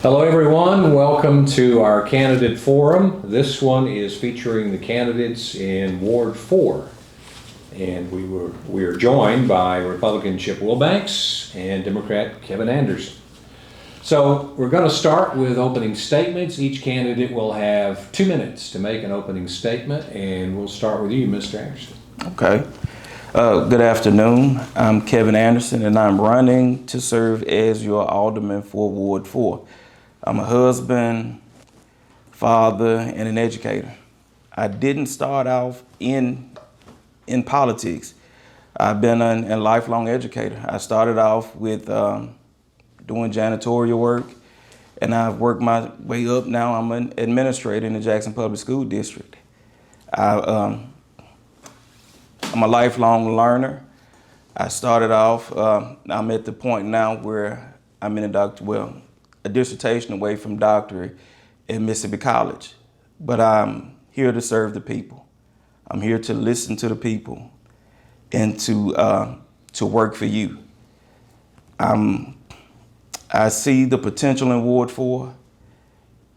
Hello everyone, welcome to our candidate forum. This one is featuring the candidates in Ward 4. And we are joined by Republican Chip Wilbanks and Democrat Kevin Anderson. So we're going to start with opening statements. Each candidate will have 2 minutes to make an opening statement, and we'll start with you, Mr. Anderson. Okay. Good afternoon. I'm Kevin Anderson, and I'm running to serve as your alderman for Ward 4. I'm a husband, father, and an educator. I didn't start off in politics. I've been a lifelong educator. I started off with doing janitorial work, and I've worked my way up. Now I'm an administrator in the Jackson Public School District. I'm a lifelong learner. I started off, I'm at the point now where I'm in a dissertation away from doctorate at Mississippi College. But I'm here to serve the people. I'm here to listen to the people and to work for you. I see the potential in Ward 4,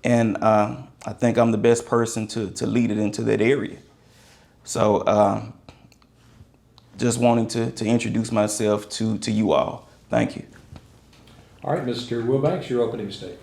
and I think I'm the best person to lead it into that area. So just wanting to introduce myself to you all. Thank you. All right, Mr. Wilbanks, your opening statement.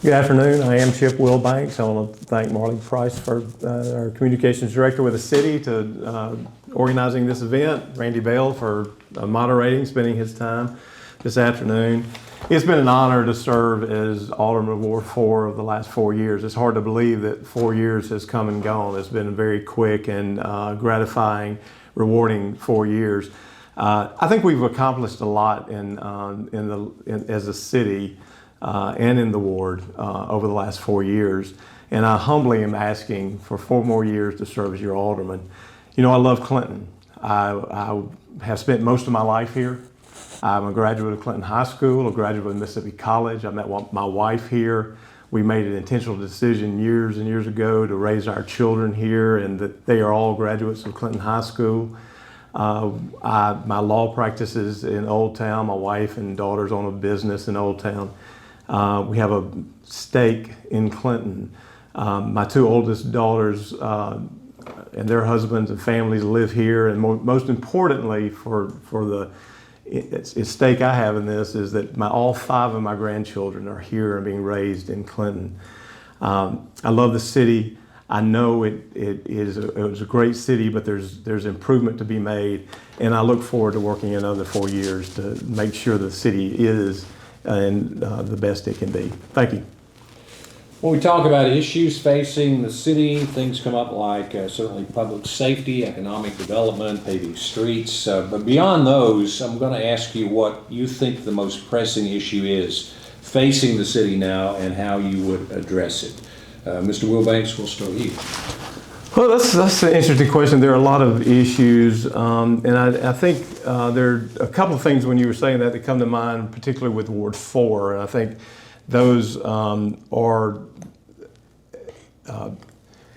Good afternoon. I am Chip Wilbanks. I want to thank Marley Price, for our communications director with the city, to organizing this event. Randy Bell for moderating, spending his time this afternoon. It's been an honor to serve as Alderman of Ward 4 of the last 4 years. It's hard to believe that 4 years has come and gone. It's been very quick and gratifying, rewarding 4 years. I think we've accomplished a lot as a city and in the ward over the last 4 years. And I humbly am asking for 4 more years to serve as your alderman. You know, I love Clinton. I have spent most of my life here. I'm a graduate of Clinton High School, a graduate of Mississippi College. I met my wife here. We made an intentional decision years and years ago to raise our children here, and that they are all graduates of Clinton High School. My law practice is in Old Town. My wife and daughters own a business in Old Town. We have a stake in Clinton. My 2 oldest daughters and their husbands and families live here. And most importantly, for the stake I have in this is that all 5 of my grandchildren are here and being raised in Clinton. I love the city. I know it was a great city, but there's improvement to be made, and I look forward to working another 4 years to make sure the city is the best it can be. Thank you. When we talk about issues facing the city, things come up like certainly public safety, economic development, paving streets. But beyond those, I'm going to ask you what you think the most pressing issue is facing the city now and how you would address it. Mr. Wilbanks, we'll start with you. Well, that's an interesting question. There are a lot of issues, and I think there are a couple of things when you were saying that come to mind, particularly with Ward 4. And I think those are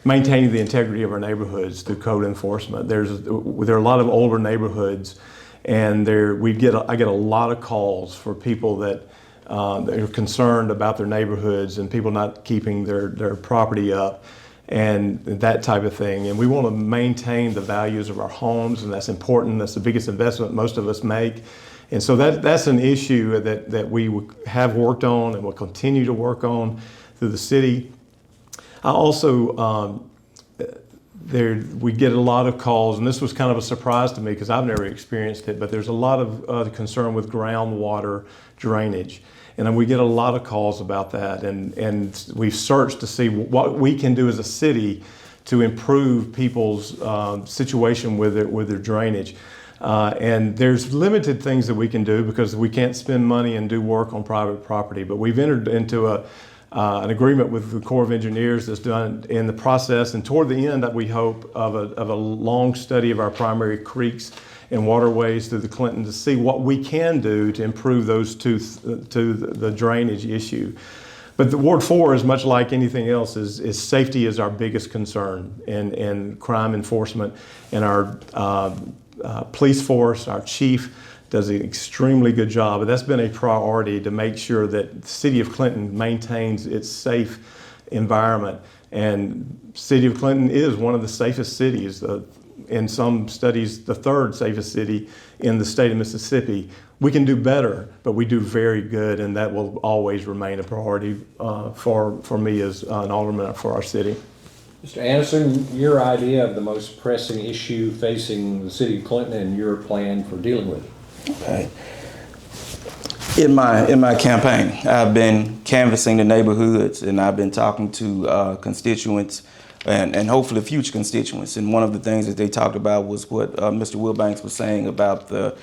maintaining the integrity of our neighborhoods through code enforcement. There are a lot of older neighborhoods, and I get a lot of calls for people that are concerned about their neighborhoods and people not keeping their property up and that type of thing. And we want to maintain the values of our homes, and that's important. That's the biggest investment most of us make. And so that's an issue that we have worked on and will continue to work on through the city. I also, we get a lot of calls, and this was kind of a surprise to me because I've never experienced it, but there's a lot of concern with groundwater drainage. And we get a lot of calls about that, and we've searched to see what we can do as a city to improve people's situation with their drainage. And there's limited things that we can do because we can't spend money and do work on private property. But we've entered into an agreement with the Corps of Engineers that's done in the process, and toward the end, that we hope of a long study of our primary creeks and waterways through the Clinton to see what we can do to improve those to the drainage issue. But the Ward 4 is much like anything else, is safety is our biggest concern, and crime enforcement, and our police force, our chief does an extremely good job. And that's been a priority to make sure that the city of Clinton maintains its safe environment. And city of Clinton is one of the safest cities, in some studies, the third safest city in the state of Mississippi. We can do better, but we do very good, and that will always remain a priority for me as an alderman for our city. Mr. Anderson, your idea of the most pressing issue facing the city of Clinton and your plan for dealing with it. Okay. In my campaign, I've been canvassing the neighborhoods, and I've been talking to constituents and hopefully future constituents. And one of the things that they talked about was what Mr. Wilbanks was saying about the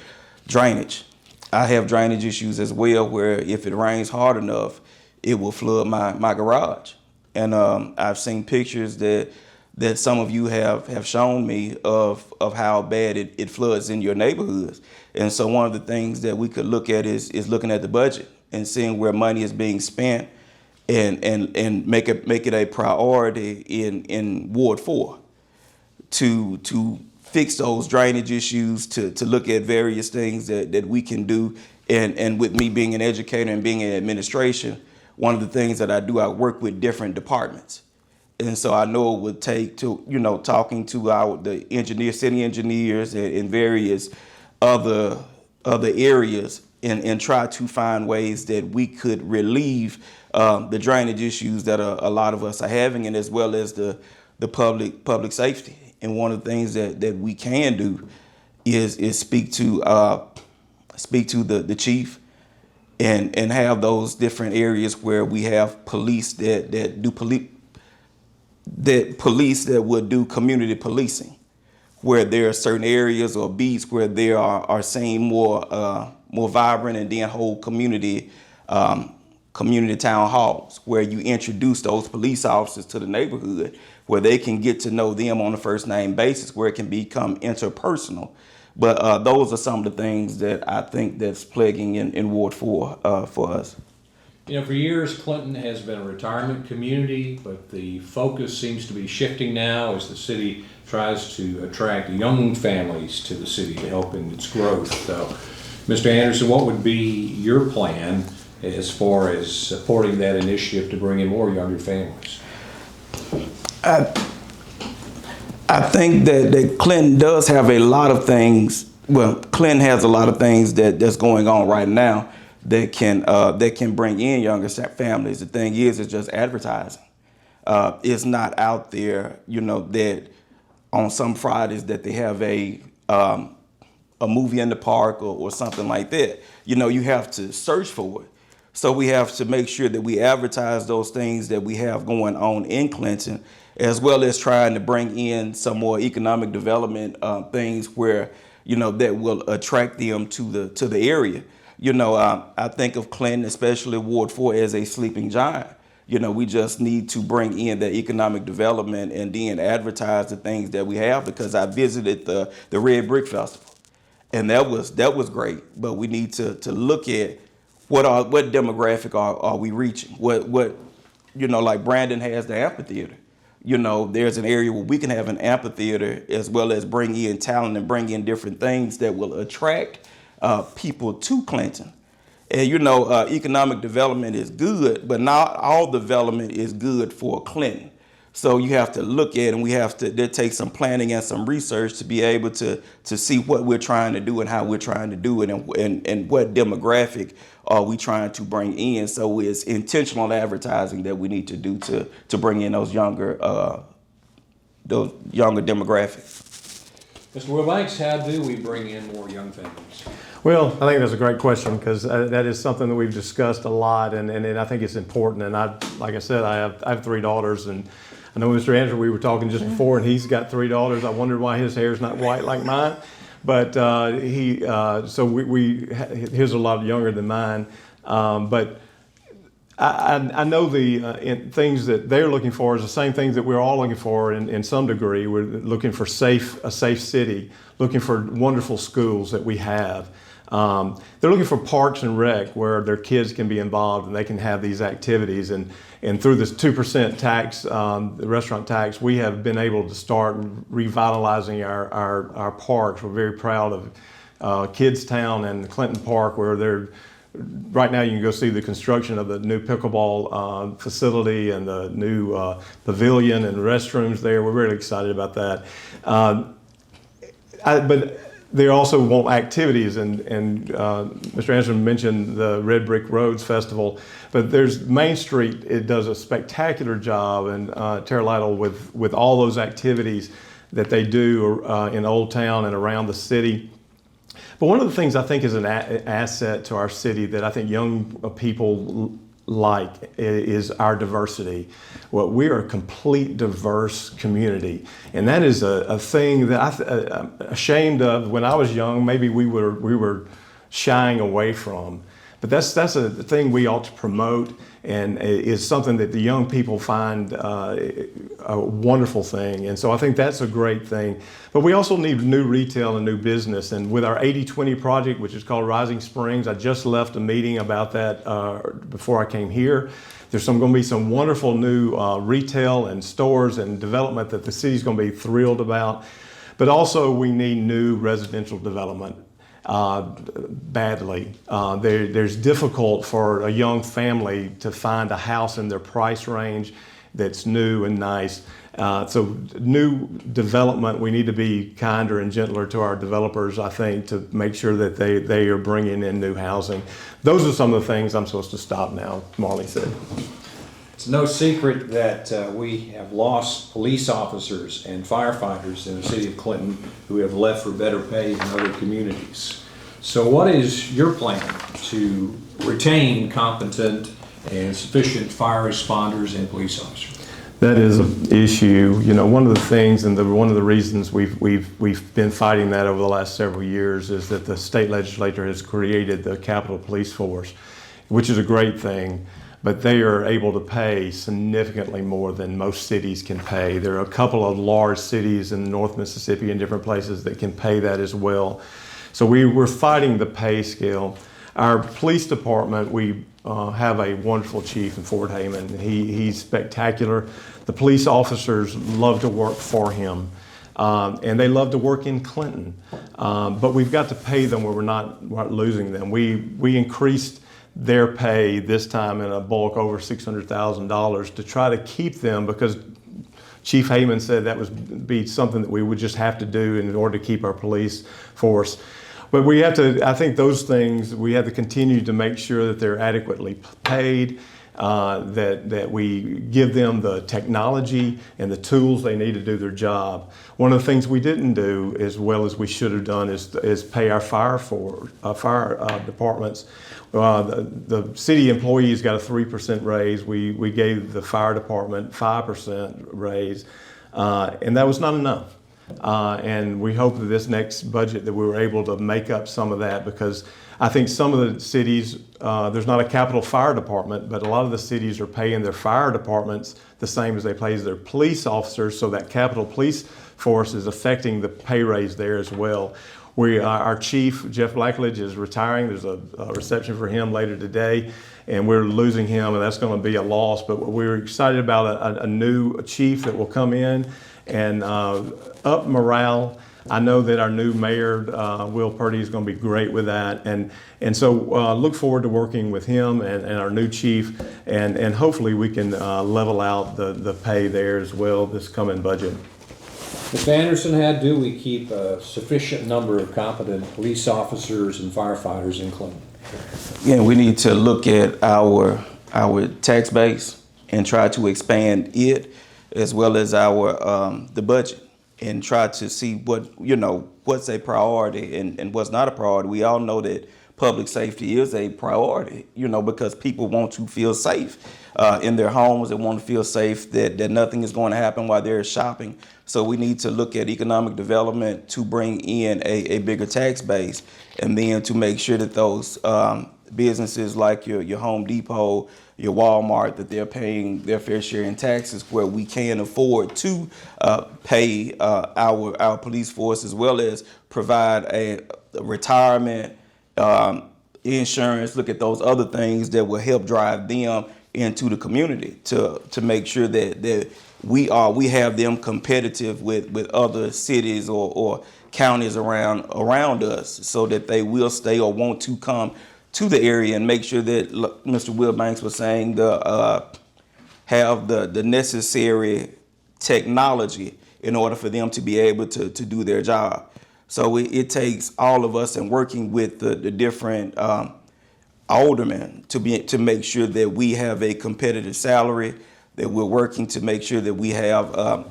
drainage. I have drainage issues as well, where if it rains hard enough, it will flood my garage. And I've seen pictures that some of you have shown me of how bad it floods in your neighborhoods. And so one of the things that we could look at is looking at the budget and seeing where money is being spent and make it a priority in Ward 4 to fix those drainage issues, to look at various things that we can do. And with me being an educator and being in administration, one of the things that I do, I work with different departments. And so I know it would take to, talking to the city engineers and various other areas and try to find ways that we could relieve the drainage issues that a lot of us are having, and as well as the public safety. And one of the things that we can do is speak to the chief and have those different areas where we have police that would do community policing, where there are certain areas or beats where there are seeing more vibrant, and then whole community town halls where you introduce those police officers to the neighborhood, where they can get to know them on a first name basis, where it can become interpersonal. But those are some of the things that I think that's plaguing in Ward 4 for us. For years, Clinton has been a retirement community, but the focus seems to be shifting now as the city tries to attract young families to the city to help in its growth. So, Mr. Anderson, what would be your plan as far as supporting that initiative to bring in more younger families? I think that Clinton does have a lot of things. Well, Clinton has a lot of things that's going on right now that can bring in younger families. The thing is, it's just advertising. It's not out there, that on some Fridays that they have a movie in the park or something like that. You have to search for it. So we have to make sure that we advertise those things that we have going on in Clinton, as well as trying to bring in some more economic development things where, that will attract them to the area. I think of Clinton, especially Ward 4, as a sleeping giant. We just need to bring in the economic development and then advertise the things that we have, because I visited the Red Brick Festival, and that was great. But we need to look at what demographic are we reaching? What like Brandon has the amphitheater. There's an area where we can have an amphitheater as well as bring in talent and bring in different things that will attract people to Clinton. And economic development is good, but not all development is good for Clinton. So you have to look at, and that takes some planning and some research to be able to see what we're trying to do and how we're trying to do it, and what demographic are we trying to bring in. So it's intentional advertising that we need to do to bring in those younger demographics. Mr. Wilbanks, how do we bring in more young families? Well, I think that's a great question, because that is something that we've discussed a lot, and I think it's important. And like I said, I have 3 daughters, and I know Mr. Andrew, we were talking just before, and he's got 3 daughters. I wondered why his hair is not white like mine, but his are a lot younger than mine. But I know the things that they're looking for is the same things that we're all looking for in some degree. We're looking for a safe city, looking for wonderful schools that we have. They're looking for parks and rec where their kids can be involved and they can have these activities. And through this 2% tax, the restaurant tax, we have been able to start revitalizing our parks. We're very proud Kidstown and Clinton Park, where right now you can go see the construction of the new pickleball facility and the new pavilion and restrooms there. We're really excited about that. But they also want activities, and Mr. Anderson mentioned the Red Brick Roads Festival, but there's Main Street. It does a spectacular job, and Terra Lytle with all those activities that they do in Old Town and around the city. But one of the things I think is an asset to our city that I think young people like is our diversity. Well, we are a complete diverse community, and that is a thing that I'm ashamed of. When I was young, maybe we were shying away from. But that's a thing we ought to promote, and is something that the young people find a wonderful thing. And so I think that's a great thing. But we also need new retail and new business. And with our 80-20 project, which is called Rising Springs, I just left a meeting about that before I came here. There's going to be some wonderful new retail and stores and development that the city's going to be thrilled about. But also we need new residential development. Badly. There's difficult for a young family to find a house in their price range that's new and nice. So new development, we need to be kinder and gentler to our developers, I think, to make sure that they are bringing in new housing. Those are some of the things I'm supposed to stop now, Marley said. It's no secret that we have lost police officers and firefighters in the city of Clinton who have left for better pay in other communities. So what is your plan to retain competent and sufficient fire responders and police officers? That is an issue. You know, one of the things and one of the reasons we've been fighting that over the last several years is that the state legislature has created the Capitol Police Force, which is a great thing. But they are able to pay significantly more than most cities can pay. There are a couple of large cities in North Mississippi and different places that can pay that as well. So we're fighting the pay scale. Our police department, we have a wonderful chief in Fort Heyman. He's spectacular. The police officers love to work for him, and they love to work in Clinton. But we've got to pay them where we're not losing them. We increased their pay this time in a bulk over $600,000 to try to keep them, because Chief Heyman said that would be something that we would just have to do in order to keep our police force. But we have to, I think those things, we have to continue to make sure that they're adequately paid, that we give them the technology and the tools they need to do their job. One of the things we didn't do as well as we should have done is pay our fire departments. The city employees got a 3% raise. We gave the fire department 5% raise, and that was not enough. And we hope that this next budget that we were able to make up some of that, because I think some of the cities, there's not a Capitol Fire Department, but a lot of the cities are paying their fire departments the same as they pay their police officers, so that Capitol Police Force is affecting the pay raise there as well. Our chief, Jeff Blackledge, is retiring. There's a reception for him later today, and we're losing him, and that's going to be a loss. But we're excited about a new chief that will come in and up morale. I know that our new mayor, Will Purdy, is going to be great with that. And so look forward to working with him and our new chief, and hopefully we can level out the pay there as well this coming budget. Mr. Anderson, how do we keep a sufficient number of competent police officers and firefighters in Clinton? Yeah, we need to look at our tax base and try to expand it, as well as our the budget, and try to see what's a priority and what's not a priority. We all know that public safety is a priority, because people want to feel safe in their homes. They want to feel safe that nothing is going to happen while they're shopping. So we need to look at economic development to bring in a bigger tax base, and then to make sure that those businesses like your Home Depot, your Walmart, that they're paying their fair share in taxes, where we can afford to pay our police force, as well as provide a retirement, insurance, look at those other things that will help drive them into the community to make sure that we have them competitive with other cities or counties around us so that they will stay or want to come to the area and make sure that Mr. Wilbanks was saying have the necessary technology in order for them to be able to do their job. So it takes all of us and working with the different aldermen to make sure that we have a competitive salary, that we're working to make sure that we have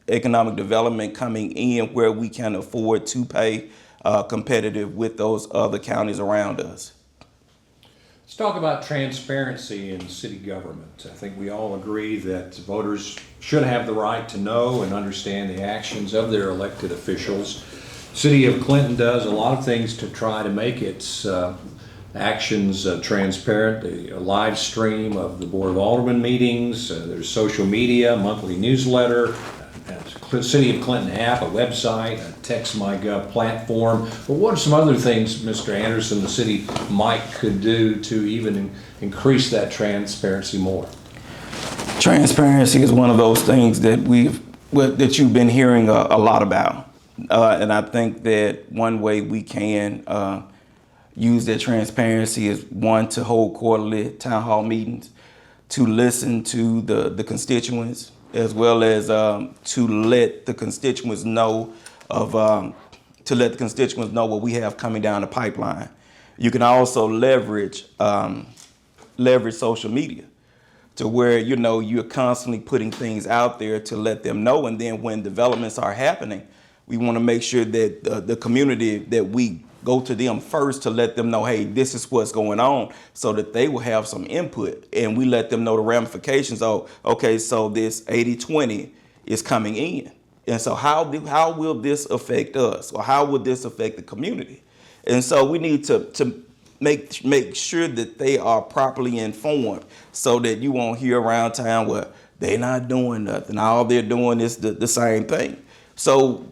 economic development coming in where we can afford to pay competitive with those other counties around us. Let's talk about transparency in city government. I think we all agree that voters should have the right to know and understand the actions of their elected officials. City of Clinton does a lot of things to try to make its actions transparent. A live stream of the Board of Aldermen meetings, there's social media, monthly newsletter, City of Clinton app, a website, a Text My Gov platform. But what are some other things, Mr. Anderson, the city could do to even increase that transparency more? Transparency is one of those things that that you've been hearing a lot about, and I think that one way we can use that transparency is one, to hold quarterly town hall meetings, to listen to the constituents, as well as to let the constituents know what we have coming down the pipeline. You can also leverage social media to where you're constantly putting things out there to let them know, and then when developments are happening, we want to make sure that the community, that we go to them first to let them know, hey, this is what's going on, so that they will have some input, and we let them know the ramifications. Oh, okay, so this 80-20 is coming in, and so how will this affect us, or how will this affect the community? And so we need to make sure that they are properly informed, so that you won't hear around town where they're not doing nothing, all they're doing is the same thing. So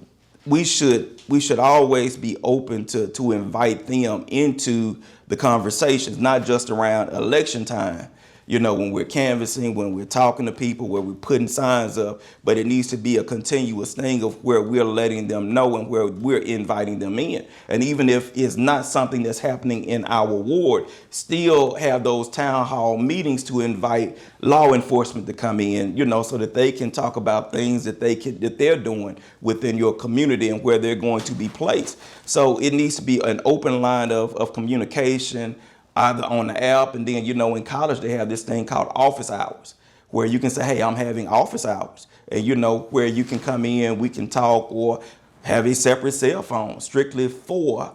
we should always be open to invite them into the conversations, not just around election time, when we're canvassing, when we're talking to people, where we're putting signs up, but it needs to be a continuous thing of where we're letting them know and where we're inviting them in. And even if it's not something that's happening in our ward, still have those town hall meetings to invite law enforcement to come in, so that they can talk about things that they're doing within your community and where they're going to be placed. So it needs to be an open line of communication, either on the app, and then, in college they have this thing called office hours, where you can say, hey, I'm having office hours, and where you can come in, we can talk, or have a separate cell phone strictly for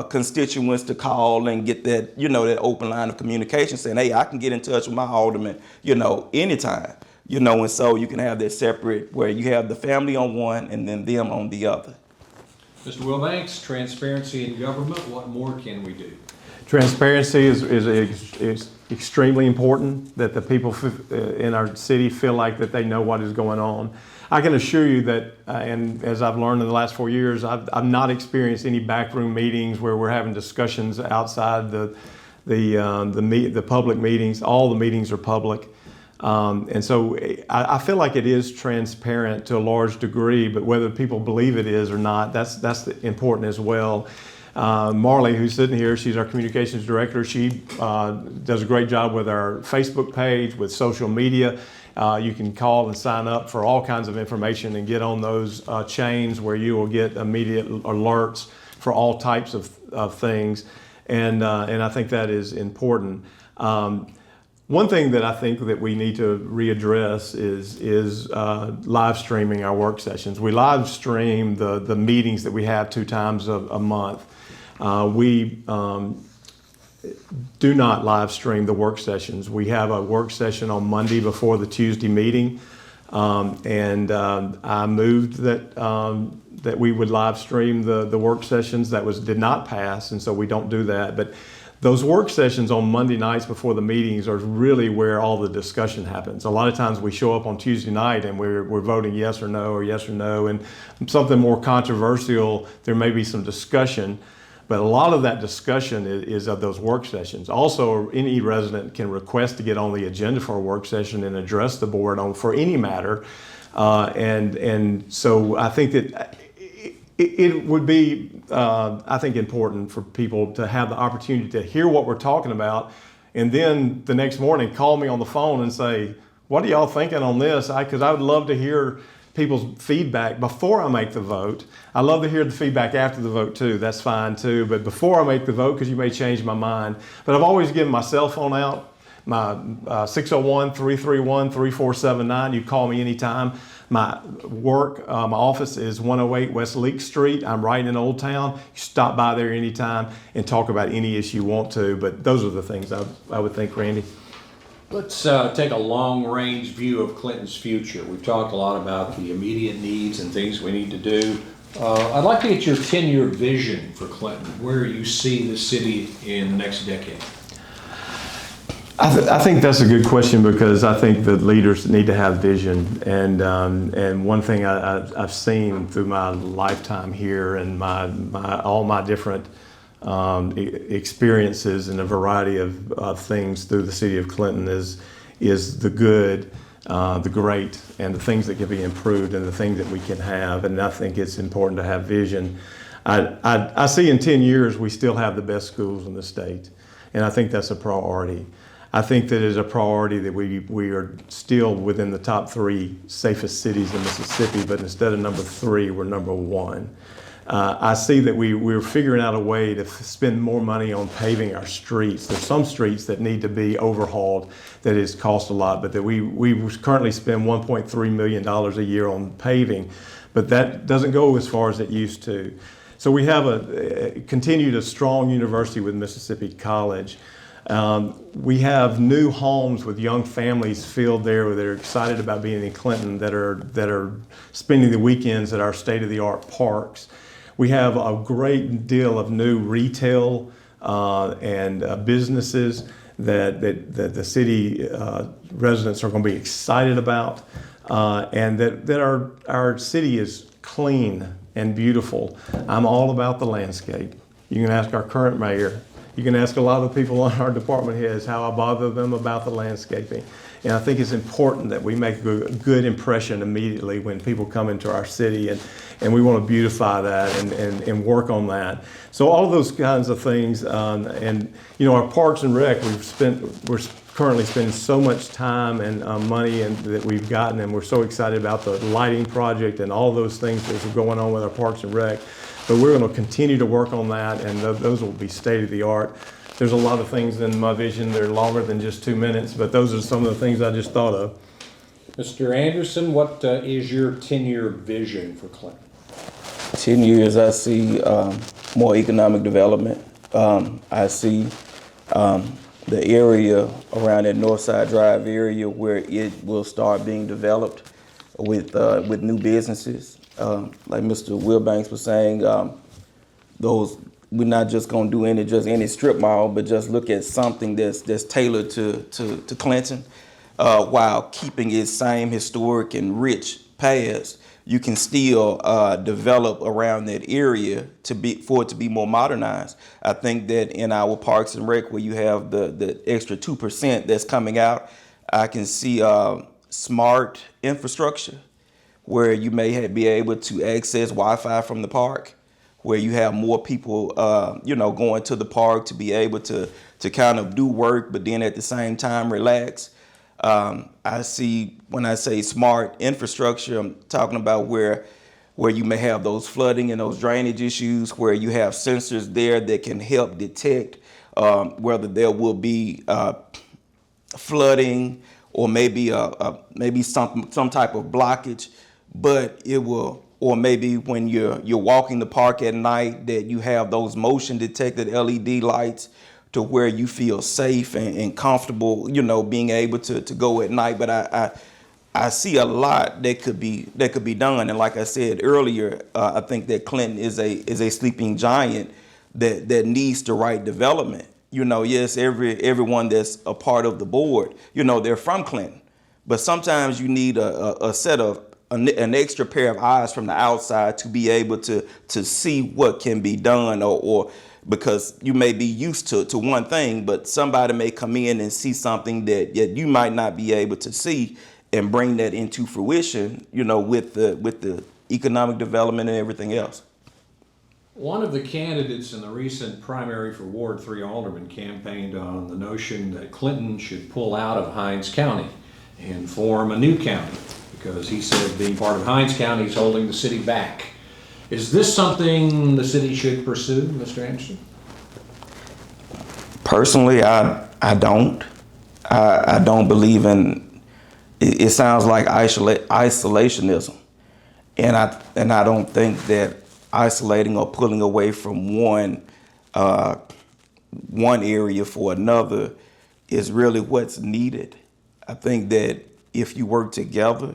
constituents to call and get that, that open line of communication, saying, hey, I can get in touch with my alderman, anytime, and so you can have that separate, where you have the family on one and then them on the other. Mr. Wilbanks, transparency in government, what more can we do? Transparency is extremely important, that the people in our city feel like that they know what is going on. I can assure you that, and as I've learned in the last 4 years, I've not experienced any backroom meetings where we're having discussions outside the public meetings. All the meetings are public. And so I feel like it is transparent to a large degree, but whether people believe it is or not, that's important as well. Marley, who's sitting here, she's our communications director. She does a great job with our Facebook page, with social media. You can call and sign up for all kinds of information and get on those chains where you will get immediate alerts for all types of things. And I think that is important. One thing that I think that we need to readdress is live streaming our work sessions. We live stream the meetings that we have 2 times a month. We do not live stream the work sessions. We have a work session on Monday before the Tuesday meeting, and I moved that we would live stream the work sessions. That did not pass, and so we don't do that. But those work sessions on Monday nights before the meetings are really where all the discussion happens. A lot of times we show up on Tuesday night and we're voting yes or no, and something more controversial, there may be some discussion, but a lot of that discussion is of those work sessions. Also, any resident can request to get on the agenda for a work session and address the board for any matter. And so I think that It would be, I think, important for people to have the opportunity to hear what we're talking about, and then the next morning call me on the phone and say, "What are y'all thinking on this?" Because I would love to hear people's feedback before I make the vote. I love to hear the feedback after the vote too. That's fine too. But before I make the vote, because you may change my mind. But I've always given my cell phone out, my 601-331-3479. You call me anytime. My work, my office is 108 West Leek Street. I'm right in Old Town. You stop by there anytime and talk about any issue you want to. But those are the things I would think, Randy. Let's take a long-range view of Clinton's future. We've talked a lot about the immediate needs and things we need to do. I'd like to get your 10-year vision for Clinton, where you see the city in the next decade. I think that's a good question, because I think that leaders need to have vision. And one thing I've seen through my lifetime here and all my different experiences and a variety of things through the city of Clinton is the good, the great, and the things that can be improved and the things that we can have. And I think it's important to have vision. I see in 10 years we still have the best schools in the state, and I think that's a priority. I think that it's a priority that we are still within the top 3 safest cities in Mississippi, but instead of number 3, we're number 1. I see that we're figuring out a way to spend more money on paving our streets. There's some streets that need to be overhauled that is cost a lot, but that we currently spend $1.3 million a year on paving, but that doesn't go as far as it used to. So we have continued a strong university with Mississippi College. We have new homes with young families filled there that are excited about being in Clinton, that are spending the weekends at our state-of-the-art parks. We have a great deal of new retail and businesses that the city residents are going to be excited about, and that our city is clean and beautiful. I'm all about the landscape. You can ask our current mayor. You can ask a lot of the people on our department heads how I bother them about the landscaping. And I think it's important that we make a good impression immediately when people come into our city, and we want to beautify that and work on that. So all those kinds of things, and our Parks and Rec, we're currently spending so much time and money that we've gotten, and we're so excited about the lighting project and all those things that are going on with our Parks and Rec. But we're going to continue to work on that, and those will be state of the art. There's a lot of things in my vision that are longer than just 2 minutes, but those are some of the things I just thought of. Mr. Anderson, what is your 10-year vision for Clinton? 10 years, I see more economic development. I see the area around that Northside Drive area where it will start being developed with new businesses. Like Mr. Wilbanks was saying, we're not just going to do any strip mall, but just look at something that's tailored to Clinton, while keeping its same historic and rich past. You can still develop around that area for it to be more modernized. I think that in our Parks and Rec, where you have the extra 2% that's coming out, I can see smart infrastructure where you may be able to access Wi-Fi from the park, where you have more people, going to the park to be able to kind of do work, but then at the same time relax. I see, when I say smart infrastructure, I'm talking about where you may have those flooding and those drainage issues, where you have sensors there that can help detect whether there will be flooding or maybe some type of blockage, but it will. Or maybe when you're walking the park at night, that you have those motion detected LED lights to where you feel safe and comfortable, being able to go at night. But I see a lot that could be done. And like I said earlier, I think that Clinton is a sleeping giant that needs the right development. Yes, everyone that's a part of the board, they're from Clinton, but sometimes you need a set of an extra pair of eyes from the outside to be able to see what can be done, or because you may be used to one thing, but somebody may come in and see something that you might not be able to see and bring that into fruition, with the economic development and everything else. One of the candidates in the recent primary for Ward 3 Alderman campaigned on the notion that Clinton should pull out of Hinds County and form a new county, because he said being part of Hinds County is holding the city back. Is this something the city should pursue, Mr. Anderson? Personally, I don't. I don't believe in. It sounds like isolationism, and I don't think that isolating or pulling away from one area for another is really what's needed. I think that if you work together,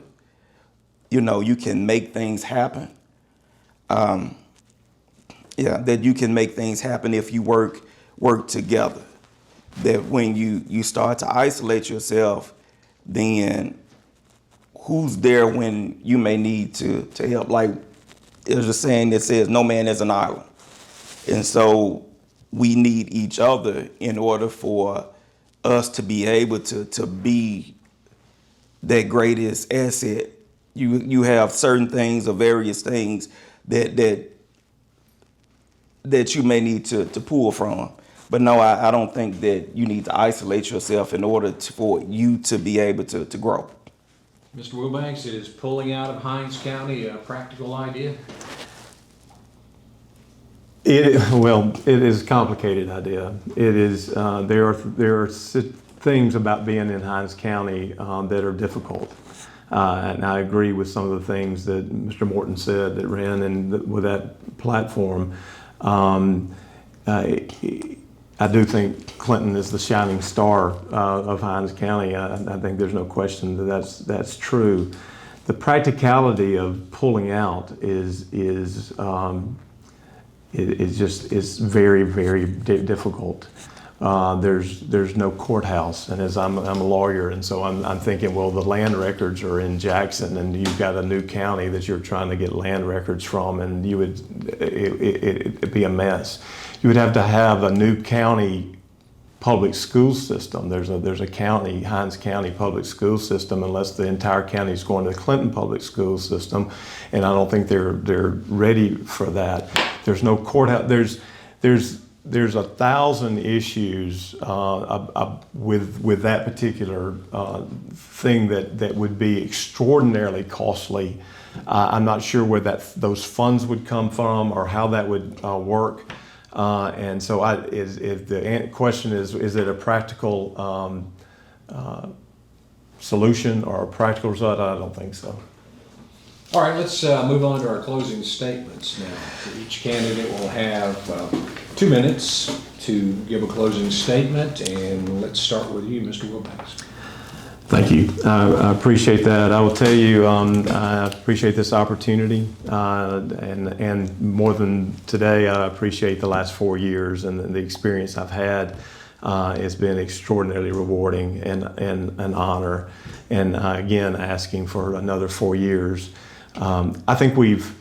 you can make things happen. That you can make things happen if you work together. That when you start to isolate yourself, then who's there when you may need to help? Like there's a saying that says, no man is an island. And so we need each other in order for us to be able to be that greatest asset. You have certain things or various things that you may need to pull from. But no, I don't think that you need to isolate yourself in order for you to be able to grow. Mr. Wilbanks, is pulling out of Hinds County a practical idea? It is a complicated idea. It is. There are things about being in Hinds County that are difficult, and I agree with some of the things that Mr. Morton said that ran with that platform. I do think Clinton is the shining star of Hinds County. I think there's no question that that's true. The practicality of pulling out is very, very difficult. There's no courthouse, and as I'm a lawyer, and so I'm thinking, well, the land records are in Jackson, and you've got a new county that you're trying to get land records from, and it'd be a mess. You would have to have a new county public school system. There's a county, Hinds County public school system, unless the entire county is going to the Clinton public school system, and I don't think they're ready for that. There's no courthouse. There's 1,000 issues with that particular thing that would be extraordinarily costly. I'm not sure where those funds would come from or how that would work. And so, if the question is it a practical solution or a practical result? I don't think so. All right, let's move on to our closing statements now. Each candidate will have 2 minutes to give a closing statement, and let's start with you, Mr. Wilbanks. Thank you. I appreciate that. I will tell you, I appreciate this opportunity, and more than today, I appreciate the last 4 years and the experience I've had. It's been extraordinarily rewarding and an honor. And again, asking for another 4 years. I think we've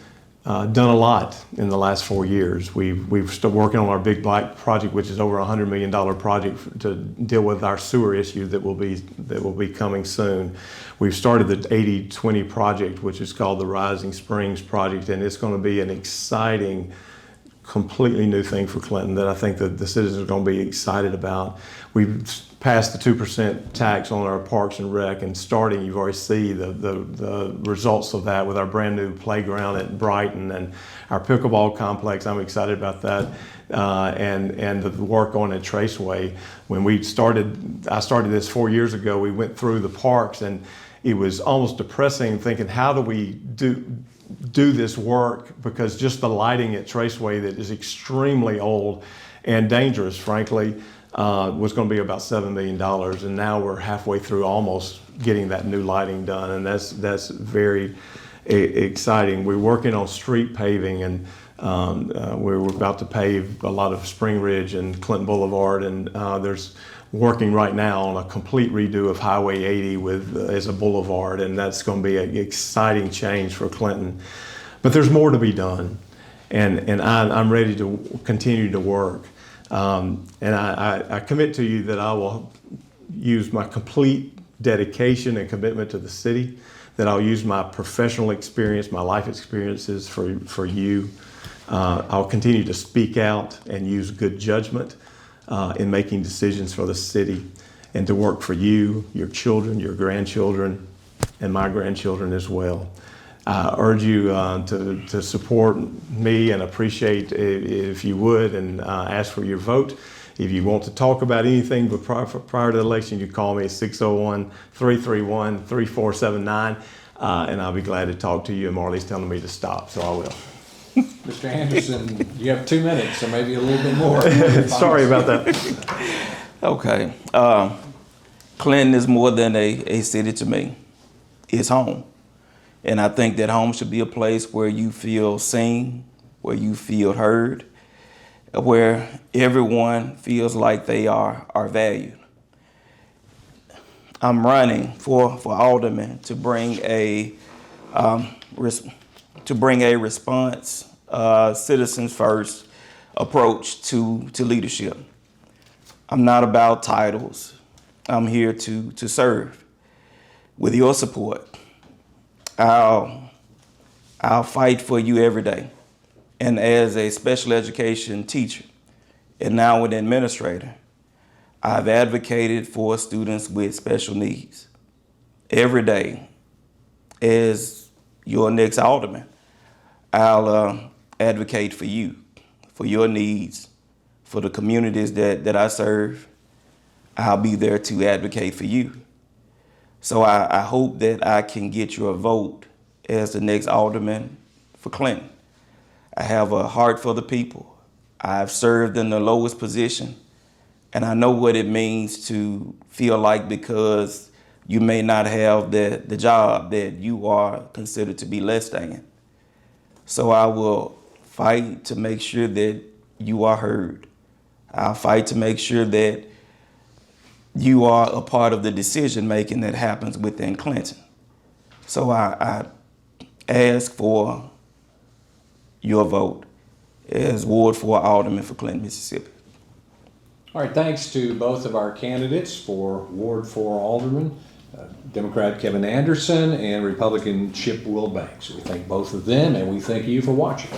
done a lot in the last 4 years. We've still working on our Big Black project, which is over $100 million project to deal with our sewer issue that will be coming soon. We've started the 80-20 project, which is called the Rising Springs project, and it's going to be an exciting, completely new thing for Clinton that I think that the citizens are going to be excited about. We've passed the 2% tax on our parks and rec, and starting, you've already seen the results of that with our brand new playground at Brighton and our pickleball complex. I'm excited about that, and the work on at Traceway. When I started this 4 years ago, we went through the parks, and it was almost depressing thinking, how do we do this work, because just the lighting at Traceway that is extremely old and dangerous, frankly, was going to be about $7 million, and now we're halfway through almost getting that new lighting done, and that's very exciting. We're working on street paving, and we're about to pave a lot of Spring Ridge and Clinton Boulevard, and there's working right now on a complete redo of Highway 80 as a boulevard, and that's going to be an exciting change for Clinton. But there's more to be done, and I'm ready to continue to work. And I commit to you that I will use my complete dedication and commitment to the city, that I'll use my professional experience, my life experiences for you, I'll continue to speak out and use good judgment in making decisions for the city and to work for you, your children, your grandchildren, and my grandchildren as well. I urge you to support me and appreciate if you would and ask for your vote. If you want to talk about anything but prior to the election, you call me at 601-331-3479 and I'll be glad to talk to you. And Marley's telling me to stop, so I will. Mr. Anderson, you have 2 minutes, so maybe a little bit more. Sorry about that. Okay. Clinton is more than a city to me. It's home. And I think that home should be a place where you feel seen, where you feel heard, where everyone feels like they are valued. I'm running for alderman to bring a response, citizens first approach to leadership. I'm not about titles. I'm here to serve. With your support, I'll fight for you every day. And as a special education teacher and now an administrator, I've advocated for students with special needs. Every day, as your next alderman, I'll advocate for you, for your needs, for the communities that I serve. I'll be there to advocate for you. So I hope that I can get your vote as the next alderman for Clinton. I have a heart for the people. I've served in the lowest position, and I know what it means to feel like because you may not have the job that you are considered to be less than. So I will fight to make sure that you are heard. I'll fight to make sure that you are a part of the decision making that happens within Clinton. So I ask for your vote as Ward 4 Alderman for Clinton, Mississippi. All right, thanks to both of our candidates for Ward 4 Alderman, Democrat Kevin Anderson and Republican Chip Wilbanks. We thank both of them and we thank you for watching.